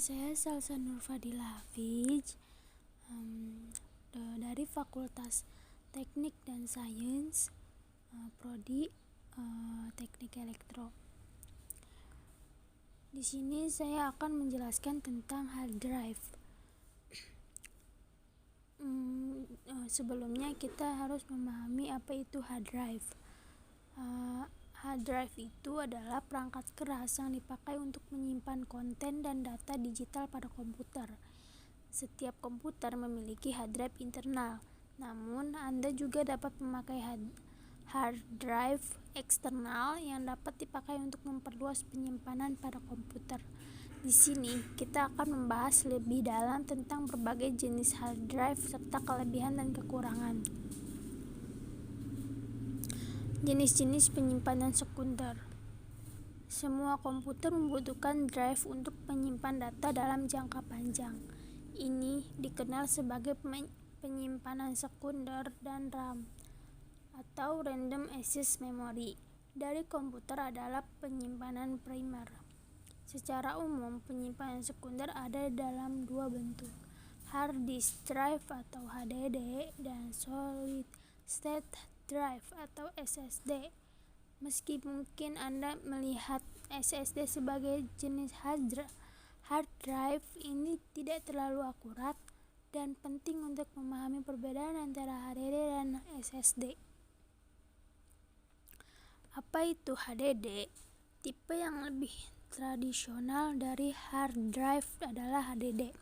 Saya Salsa Nurfadila Hafiz dari Fakultas Teknik dan Sains, Prodi Teknik Elektro. Di sini saya akan menjelaskan tentang hard drive. Sebelumnya kita harus memahami apa itu hard drive. Hard drive itu adalah perangkat keras yang dipakai untuk menyimpan konten dan data digital pada komputer. Setiap komputer memiliki hard drive internal, namun Anda juga dapat memakai hard drive eksternal yang dapat dipakai untuk memperluas penyimpanan pada komputer. Di sini kita akan membahas lebih dalam tentang berbagai jenis hard drive serta kelebihan dan kekurangan. Jenis-jenis penyimpanan sekunder. Semua komputer membutuhkan drive untuk menyimpan data dalam jangka panjang. Ini dikenal sebagai penyimpanan sekunder dan RAM atau Random Access Memory. Dari komputer adalah penyimpanan primer. Secara umum, penyimpanan sekunder ada dalam dua bentuk, hard disk drive atau HDD dan solid state drive atau SSD. Meski mungkin Anda melihat SSD sebagai jenis hard drive, ini tidak terlalu akurat dan penting untuk memahami perbedaan antara HDD dan SSD. Apa itu HDD? Tipe yang lebih tradisional dari hard drive adalah HDD.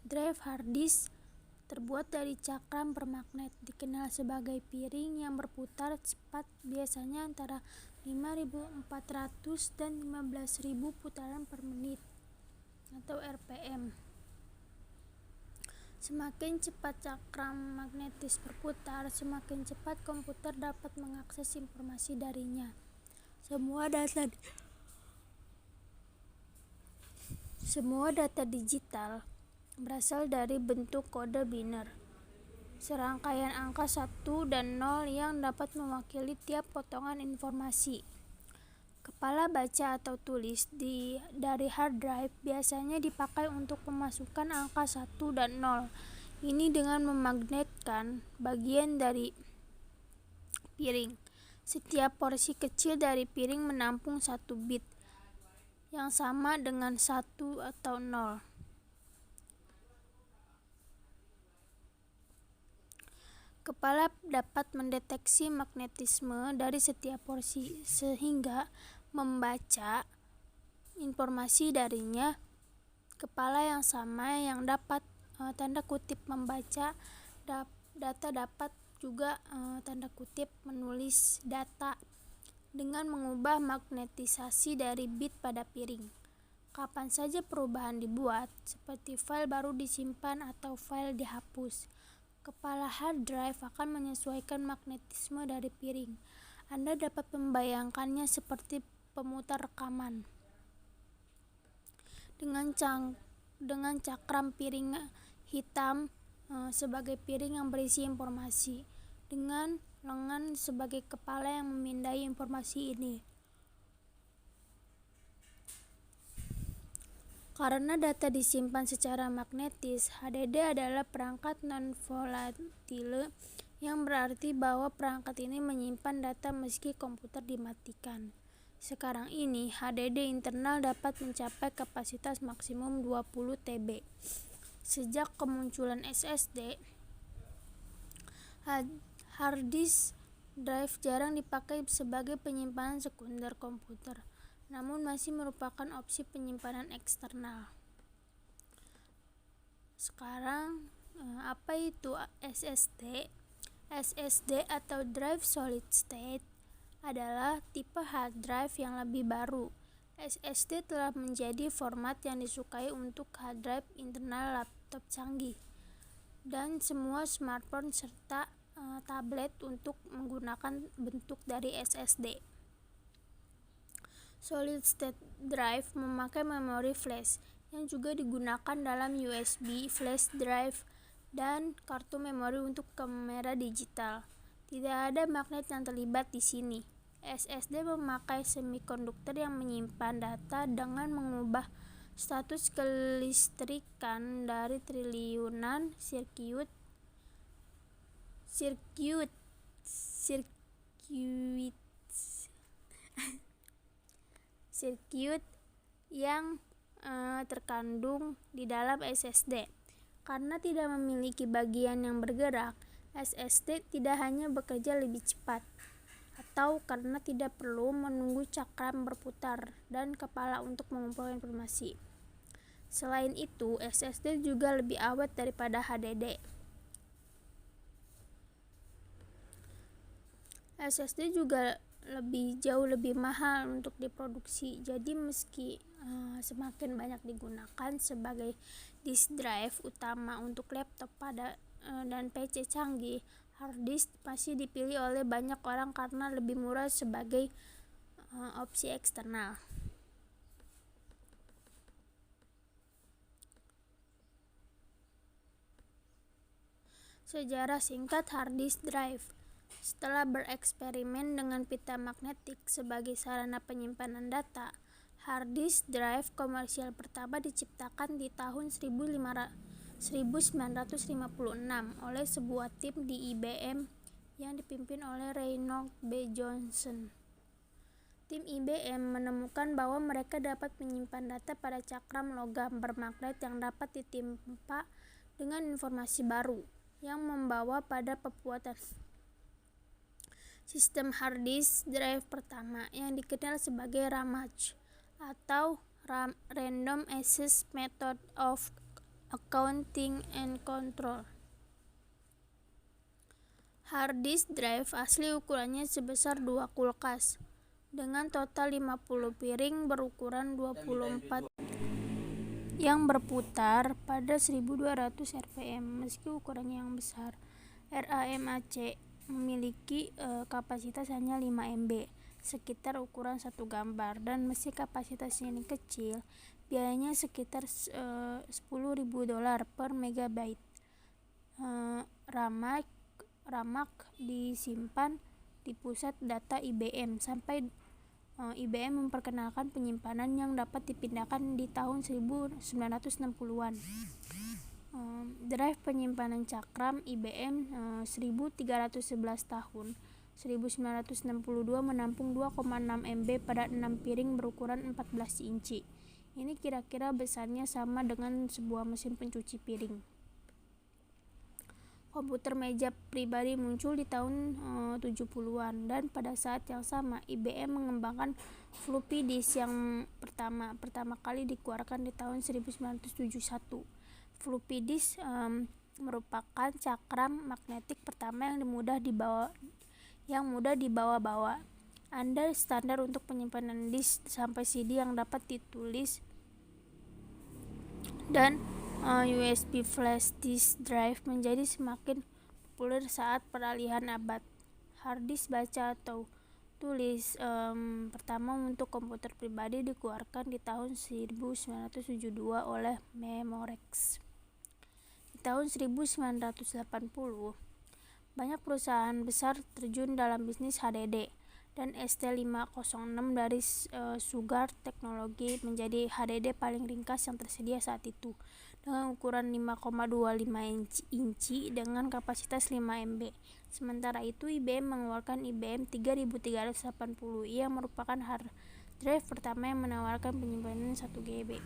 Drive hard disk terbuat dari cakram bermagnet, dikenal sebagai piring yang berputar cepat, biasanya antara 5.400 dan 15.000 putaran per menit atau RPM. Semakin cepat cakram magnetis berputar, semakin cepat komputer dapat mengakses informasi darinya. Semua data digital berasal dari bentuk kode biner, serangkaian angka 1 dan 0 yang dapat mewakili tiap potongan informasi. Kepala baca atau tulis dari hard drive biasanya dipakai untuk memasukkan angka 1 dan 0. Ini dengan memagnetkan bagian dari piring. Setiap porsi kecil dari piring menampung 1 bit yang sama dengan 1 atau 0. Kepala dapat mendeteksi magnetisme dari setiap porsi sehingga membaca informasi darinya. Kepala yang sama yang dapat tanda kutip membaca data dapat juga tanda kutip menulis data dengan mengubah magnetisasi dari bit pada piring. Kapan saja perubahan dibuat, seperti file baru disimpan atau file dihapus, kepala hard drive akan menyesuaikan magnetisme dari piring. Anda dapat membayangkannya seperti pemutar rekaman dengan cakram piring hitam sebagai piring yang berisi informasi, dengan lengan sebagai kepala yang memindai informasi ini. Karena data disimpan secara magnetis, HDD adalah perangkat non-volatile, yang berarti bahwa perangkat ini menyimpan data meski komputer dimatikan. Sekarang ini, HDD internal dapat mencapai kapasitas maksimum 20 TB. Sejak kemunculan SSD, hard disk drive jarang dipakai sebagai penyimpanan sekunder komputer, namun masih merupakan opsi penyimpanan eksternal. Sekarang, apa itu SSD? SSD atau Drive Solid State adalah tipe hard drive yang lebih baru. SSD telah menjadi format yang disukai untuk hard drive internal laptop canggih dan semua smartphone serta tablet untuk menggunakan bentuk dari SSD. Solid State Drive memakai memori flash yang juga digunakan dalam USB flash drive dan kartu memori untuk kamera digital. Tidak ada magnet yang terlibat di sini. SSD memakai semikonduktor yang menyimpan data dengan mengubah Status kelistrikan dari triliunan sirkuit yang terkandung di dalam SSD. Karena tidak memiliki bagian yang bergerak, SSD tidak hanya bekerja lebih cepat, atau karena tidak perlu menunggu cakram berputar dan kepala untuk mengumpulkan informasi. Selain itu, SSD juga lebih awet daripada HDD. SSD juga jauh lebih mahal untuk diproduksi. Jadi meski semakin banyak digunakan sebagai disk drive utama untuk laptop dan PC canggih, hard disk masih dipilih oleh banyak orang karena lebih murah sebagai opsi eksternal. Sejarah singkat hard disk drive. Setelah bereksperimen dengan pita magnetik sebagai sarana penyimpanan data, hard disk drive komersial pertama diciptakan di tahun 1956 oleh sebuah tim di IBM yang dipimpin oleh Reynold B. Johnson. Tim IBM menemukan bahwa mereka dapat menyimpan data pada cakram logam bermagnet yang dapat ditimpa dengan informasi baru yang membawa pada pembuatan sistem hard disk drive pertama yang dikenal sebagai RAMACE atau Random Access Method of Accounting and Control. Hard disk drive asli ukurannya sebesar 2 kulkas dengan total 50 piring berukuran 24 yang berputar pada 1200 rpm. Meski ukurannya yang besar, RAMAC memiliki kapasitas hanya 5 MB, sekitar ukuran satu gambar, dan meski kapasitasnya ini kecil, biayanya sekitar $10.000 per megabyte. RAMAC disimpan di pusat data IBM sampai IBM memperkenalkan penyimpanan yang dapat dipindahkan di tahun 1960-an. Drive penyimpanan cakram IBM 1311 tahun 1962 menampung 2,6 MB pada 6 piring berukuran 14 inci. Ini kira-kira besarnya sama dengan sebuah mesin pencuci piring. Komputer meja pribadi muncul di tahun 70-an, dan pada saat yang sama IBM mengembangkan floppy disk yang pertama kali dikeluarkan di tahun 1971. Floppy disk merupakan cakram magnetik pertama yang mudah dibawa-bawa. Standar untuk penyimpanan disk sampai CD yang dapat ditulis, dan USB flash disk drive menjadi semakin populer saat peralihan abad. Hard disk baca atau tulis pertama untuk komputer pribadi dikeluarkan di tahun 1972 oleh Memorex. Di tahun 1980, banyak perusahaan besar terjun dalam bisnis HDD, dan ST506 dari Sugar Technology menjadi HDD paling ringkas yang tersedia saat itu, dengan ukuran 5,25 inci dengan kapasitas 5 MB. Sementara itu, IBM mengeluarkan IBM 3380 yang merupakan hard drive pertama yang menawarkan penyimpanan 1 GB.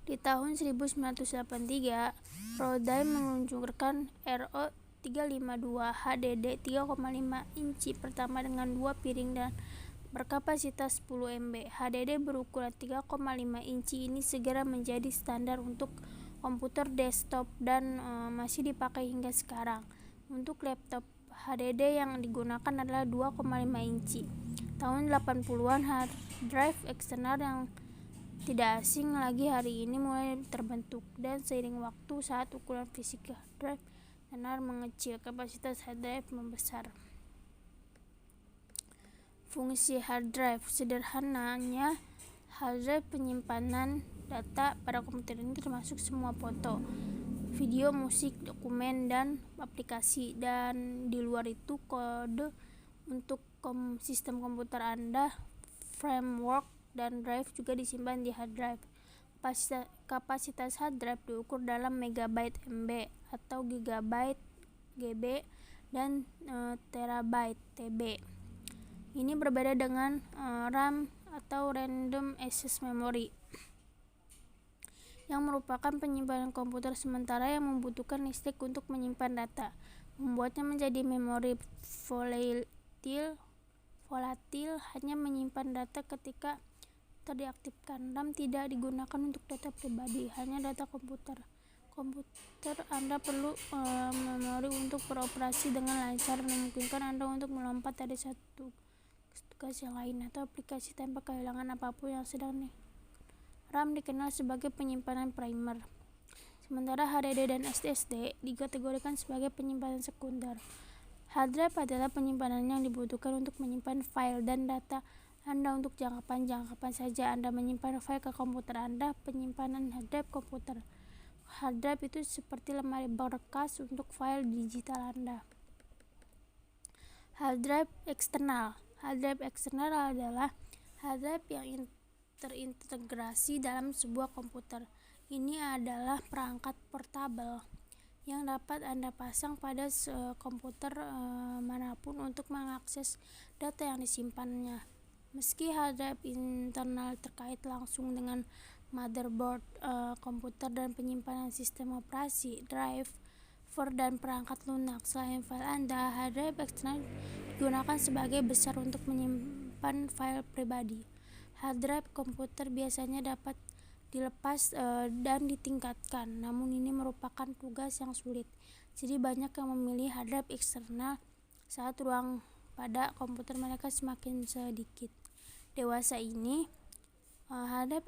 Di tahun 1983, Rodyne meluncurkan RO352 HDD 3,5 inci pertama dengan 2 piring dan berkapasitas 10 MB. HDD berukuran 3,5 inci ini segera menjadi standar untuk komputer desktop dan masih dipakai hingga sekarang. Untuk laptop, HDD yang digunakan adalah 2,5 inci. Tahun 80-an, hard drive eksternal yang tidak asing lagi hari ini mulai terbentuk, dan seiring waktu saat ukuran fisik hard drive eksternal mengecil, kapasitas hard drive membesar. Fungsi hard drive sederhananya, hard drive penyimpanan data pada komputer ini termasuk semua foto, video, musik, dokumen, dan aplikasi, dan di luar itu kode untuk sistem komputer Anda, framework dan drive juga disimpan di hard drive. Kapasitas hard drive diukur dalam megabyte MB atau gigabyte GB dan terabyte TB. Ini berbeda dengan RAM atau Random Access Memory, yang merupakan penyimpanan komputer sementara yang membutuhkan listrik untuk menyimpan data. Membuatnya menjadi memori volatil, hanya menyimpan data ketika terdeaktifkan. RAM tidak digunakan untuk data pribadi, hanya data komputer. Anda perlu memori untuk beroperasi dengan lancar, memungkinkan Anda untuk melompat dari satu tugas yang lain atau aplikasi tanpa kehilangan apapun yang sedang RAM dikenal sebagai penyimpanan primer, sementara HDD dan SSD dikategorikan sebagai penyimpanan sekunder. Hard drive adalah penyimpanan yang dibutuhkan untuk menyimpan file dan data Anda untuk jangka panjang. Kapan saja Anda menyimpan file ke komputer Anda, penyimpanan hard drive komputer. Hard drive itu seperti lemari berkas untuk file digital Anda. Hard drive eksternal. Hard drive eksternal adalah hard drive yang terintegrasi dalam sebuah komputer. Ini adalah perangkat portabel yang dapat Anda pasang pada komputer manapun untuk mengakses data yang disimpannya. Meski hard drive internal terkait langsung dengan motherboard komputer dan penyimpanan sistem operasi, driver, dan perangkat lunak. Selain file Anda, hard drive eksternal digunakan sebagai besar untuk menyimpan file pribadi. Hard drive komputer biasanya dapat dilepas dan ditingkatkan, namun ini merupakan tugas yang sulit. Jadi banyak yang memilih hard drive eksternal saat ruang pada komputer mereka semakin sedikit. Dewasa ini, hard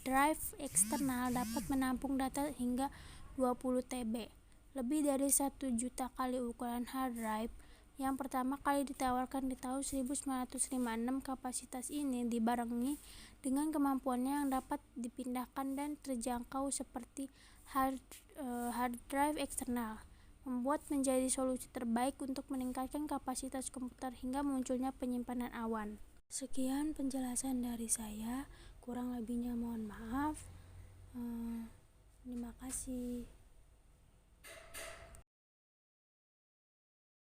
drive eksternal dapat menampung data hingga 20 TB, lebih dari 1 juta kali ukuran hard drive yang pertama kali ditawarkan di tahun 1956. Kapasitas ini dibarengi dengan kemampuannya yang dapat dipindahkan dan terjangkau seperti hard drive eksternal, membuat menjadi solusi terbaik untuk meningkatkan kapasitas komputer hingga munculnya penyimpanan awan. Sekian penjelasan dari saya, kurang lebihnya mohon maaf. Terima kasih.